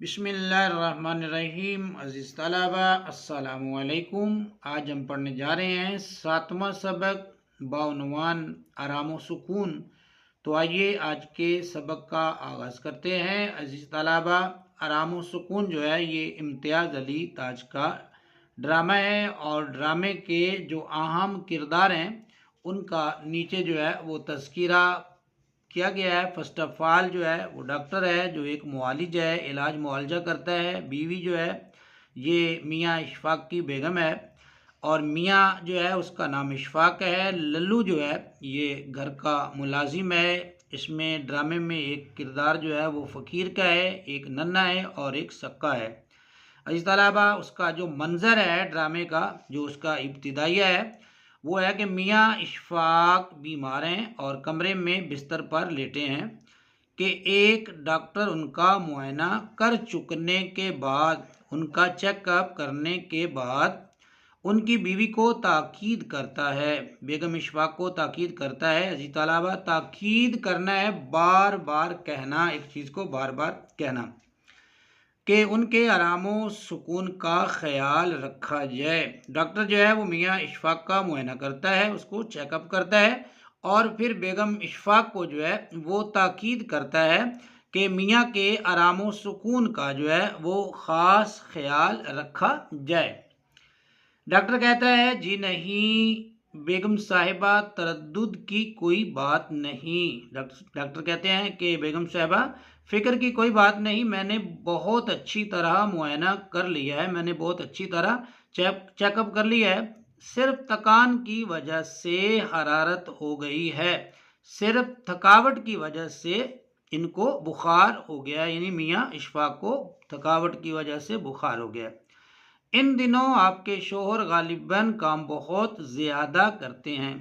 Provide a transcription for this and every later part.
बिस्मिल्लाहिर्रहमानिर्रहीम। अज़ीज़ तलबा अस्सलामु अलैकुम। आज हम पढ़ने जा रहे हैं 7वां सबक बाउनवान आराम व सुकून। तो आइए आज के सबक का आगाज़ करते हैं। अज़ीज़ तलबा, आराम व सुकून जो है ये इम्तियाज़ अली ताज का ड्रामा है और ड्रामे के जो अहम किरदार हैं उनका नीचे जो है वो तज़किरा किया गया है। फर्स्ट ऑफ ऑल जो है वो डॉक्टर है जो एक मुआलिज है, इलाज मुआलजा करता है। बीवी जो है ये मियाँ इशफाक की बेगम है और मियाँ जो है उसका नाम इशफाक है। लल्लू जो है ये घर का मुलाजिम है। इसमें ड्रामे में एक किरदार जो है वो फ़कीर का है, एक नन्ना है और एक सक्का है। इस तलाबा उसका जो मंज़र है ड्रामे का, जो उसका इब्तिदाइया है वो है कि मियाँ इशफाक बीमार हैं और कमरे में बिस्तर पर लेटे हैं कि एक डॉक्टर उनका मुआयना कर चुकने के बाद, उनका चेकअप करने के बाद उनकी बीवी को ताकीद करता है, बेगम इशफाक को ताकीद करता है। अजी तलाबा, ताकीद करना है, बार बार कहना, एक चीज़ को बार बार कहना कि उनके आराम व सुकून का ख्याल रखा जाए। डॉक्टर जो है वो मियाँ इशफाक का मुआयना करता है, उसको चेकअप करता है और फिर बेगम इशफाक को जो है वो ताकीद करता है कि मियाँ के आराम व सुकून का जो है वो ख़ास ख्याल रखा जाए। डॉक्टर कहता है, जी नहीं बेगम साहिबा, तरद्दुद की कोई बात नहीं। डॉक्टर कहते हैं कि बेगम साहिबा, फ़िक्र की कोई बात नहीं, मैंने बहुत अच्छी तरह मुआयना कर लिया है, मैंने बहुत अच्छी तरह चेकअप कर लिया है। सिर्फ थकान की वजह से हरारत हो गई है, सिर्फ थकावट की वजह से इनको बुखार हो गया, यानी मियाँ इशफाक को थकावट की वजह से बुखार हो गया। इन दिनों आपके शोहर गालिबन काम बहुत ज़्यादा करते हैं।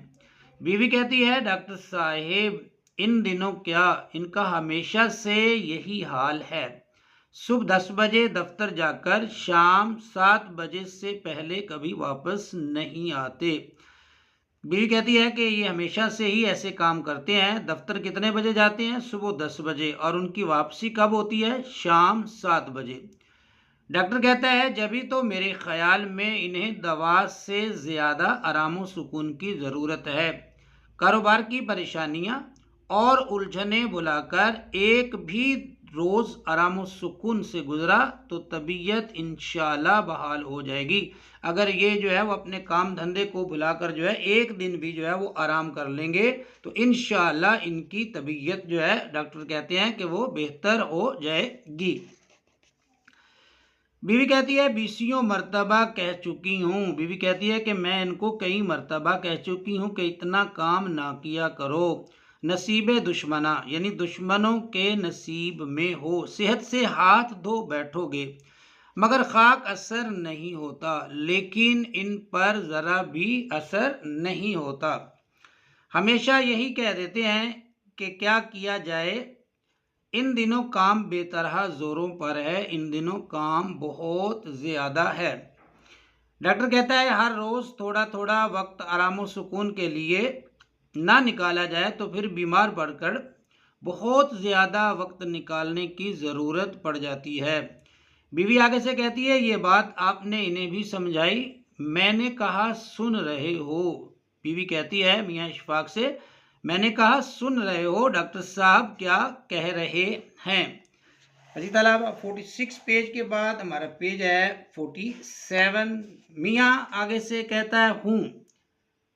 बीवी कहती है, डॉक्टर साहेब इन दिनों क्या, इनका हमेशा से यही हाल है। सुबह 10 बजे दफ्तर जाकर शाम 7 बजे से पहले कभी वापस नहीं आते। बीवी कहती है कि ये हमेशा से ही ऐसे काम करते हैं। दफ्तर कितने बजे जाते हैं? सुबह 10 बजे। और उनकी वापसी कब होती है? शाम 7 बजे। डॉक्टर कहता है, जभी तो मेरे ख्याल में इन्हें दवा से ज़्यादा आराम व सुकून की ज़रूरत है। कारोबार की परेशानियां और उलझनें बुलाकर एक भी रोज़ आराम व सुकून से गुजरा तो तबीयत इंशाल्लाह बहाल हो जाएगी। अगर ये जो है वो अपने काम धंधे को बुलाकर जो है एक दिन भी जो है वो आराम कर लेंगे तो इंशाल्लाह इनकी तबीयत जो है, डॉक्टर कहते हैं कि वो बेहतर हो जाएगी। बीवी कहती है, बीसियों मर्तबा कह चुकी हूँ। बीवी कहती है कि मैं इनको कई मर्तबा कह चुकी हूँ कि इतना काम ना किया करो। नसीब दुश्मना, यानी दुश्मनों के नसीब में हो। सेहत से हाथ धो बैठोगे मगर खाक असर नहीं होता, लेकिन इन पर ज़रा भी असर नहीं होता। हमेशा यही कह देते हैं कि क्या किया जाए, इन दिनों काम बेतरह ज़ोरों पर है, इन दिनों काम बहुत ज़्यादा है। डॉक्टर कहता है, हर रोज़ थोड़ा थोड़ा वक्त आराम व सुकून के लिए ना निकाला जाए तो फिर बीमार पड़कर बहुत ज़्यादा वक्त निकालने की ज़रूरत पड़ जाती है। बीवी आगे से कहती है, ये बात आपने इन्हें भी समझाई? मैंने कहा सुन रहे हो। बीवी कहती है मियाँ इशफाक से, मैंने कहा सुन रहे हो डॉक्टर साहब क्या कह रहे हैं। अजी ताला 46 पेज के बाद हमारा पेज है 47। मियाँ आगे से कहता है हूँ।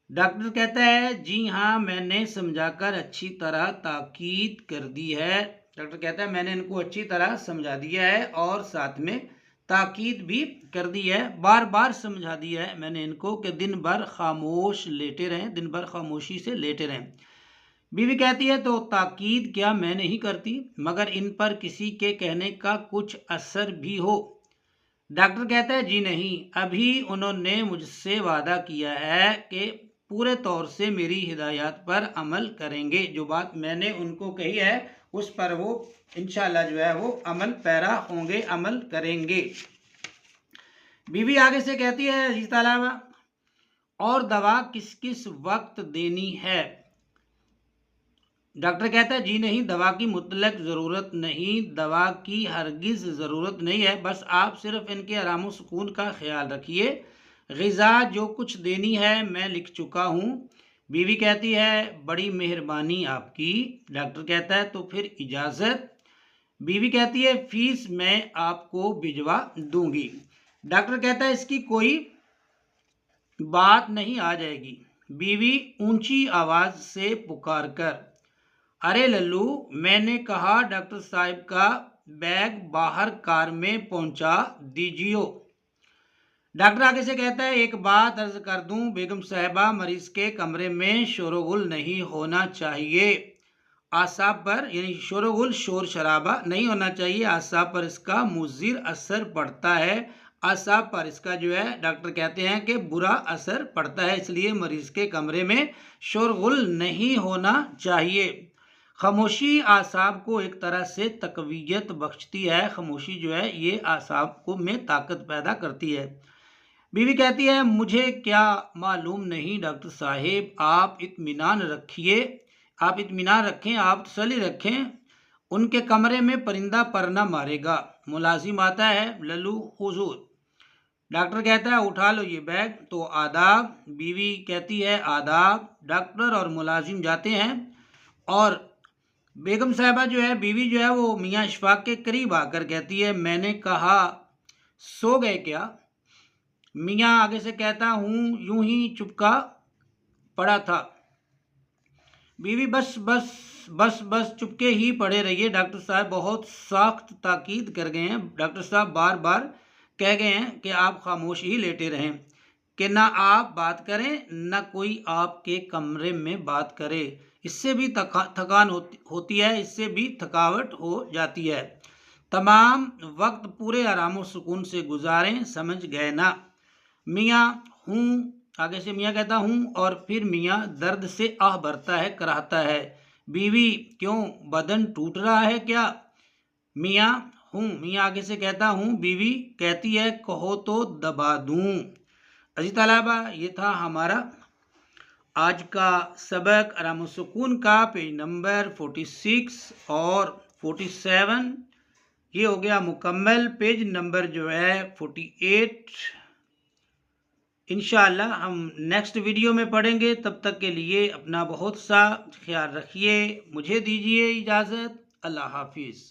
डॉक्टर कहता है, जी हाँ मैंने समझाकर अच्छी तरह ताकीद कर दी है। डॉक्टर कहता है, मैंने इनको अच्छी तरह समझा दिया है और साथ में ताकीद भी कर दी है, बार बार समझा दिया है मैंने इनको कि दिन भर खामोश लेटे रहें, दिन भर खामोशी से लेटे रहें। बीवी कहती है, तो ताकीद क्या मैं नहीं करती, मगर इन पर किसी के कहने का कुछ असर भी हो? डॉक्टर कहता है, जी नहीं, अभी उन्होंने मुझसे वादा किया है कि पूरे तौर से मेरी हिदायत पर अमल करेंगे। जो बात मैंने उनको कही है उस पर वो इंशाल्लाह जो है वो अमल पैरा होंगे, अमल करेंगे। बीवी आगे से कहती है, अजीज ताला, और दवा किस किस वक्त देनी है? डॉक्टर कहता है जी नहीं, दवा की मुतलक ज़रूरत नहीं, दवा की हरगिज़ ज़रूरत नहीं है, बस आप सिर्फ इनके आराम सुकून का ख्याल रखिए। ग़िज़ा जो कुछ देनी है मैं लिख चुका हूँ। बीवी कहती है बड़ी मेहरबानी आपकी। डॉक्टर कहता है तो फिर इजाज़त। बीवी कहती है फीस मैं आपको भिजवा दूंगी। डॉक्टर कहता है इसकी कोई बात नहीं, आ जाएगी। बीवी ऊंची आवाज से पुकार कर, अरे लल्लू, मैंने कहा डॉक्टर साहब का बैग बाहर कार में पहुंचा दीजियो। डॉक्टर आगे से कहता है एक बात अर्ज कर दूं बेगम साहिबा, मरीज के कमरे में शोरगुल नहीं होना चाहिए। आसाब पर यानी शोरगुल शोर शराबा नहीं होना चाहिए, आसाब पर इसका मुज़िर असर पड़ता है। आसाब पर इसका जो है डॉक्टर कहते हैं कि बुरा असर पड़ता है, इसलिए मरीज के कमरे में शोरगुल नहीं होना चाहिए। खामोशी आसाब को एक तरह से तकवीयत बख्शती है। खामोशी जो है ये आसाब को में ताकत पैदा करती है। बीवी कहती है मुझे क्या मालूम नहीं डॉक्टर साहिब, आप इत्मीनान रखिए, आप इत्मीनान रखें, आप तसल्ली रखें, उनके कमरे में परिंदा पर न मारेगा। मुलाजिम आता है, लल्लू हुजूर। डॉक्टर कहता है उठा लो ये बैग। तो आदाब। बीवी कहती है आदाब। डॉक्टर और मुलाजिम जाते हैं और बेगम साहिबा जो है, बीवी जो है वो मियाँ इशफाक के करीब आकर कहती है मैंने कहा सो गए क्या? मियाँ आगे से कहता हूँ यूं ही चुपका पड़ा था। बीवी बस बस बस बस चुपके ही पड़े रहिए, डॉक्टर साहब बहुत सख्त ताकीद कर गए हैं। डॉक्टर साहब बार बार कह गए हैं कि आप खामोश ही लेटे रहें, कि ना आप बात करें ना कोई आपके कमरे में बात करे। इससे भी थकान होती है, इससे भी थकावट हो जाती है। तमाम वक्त पूरे आराम और सुकून से गुजारें, समझ गए ना? मियाँ हूँ, आगे से मियाँ कहता हूँ और फिर मियाँ दर्द से आह भरता है, कराहता है। बीवी क्यों, बदन टूट रहा है क्या? मियाँ हूँ, मियाँ आगे से कहता हूँ। बीवी कहती है कहो तो दबा दूँ। अजी तलबा, ये था हमारा आज का सबक आराम सुकून का, पेज नंबर 46 और 47 ये हो गया मुकम्मल। पेज नंबर जो है 48 इंशाअल्लाह हम नेक्स्ट वीडियो में पढ़ेंगे। तब तक के लिए अपना बहुत सा ख्याल रखिए। मुझे दीजिए इजाज़त। अल्लाह हाफिज़।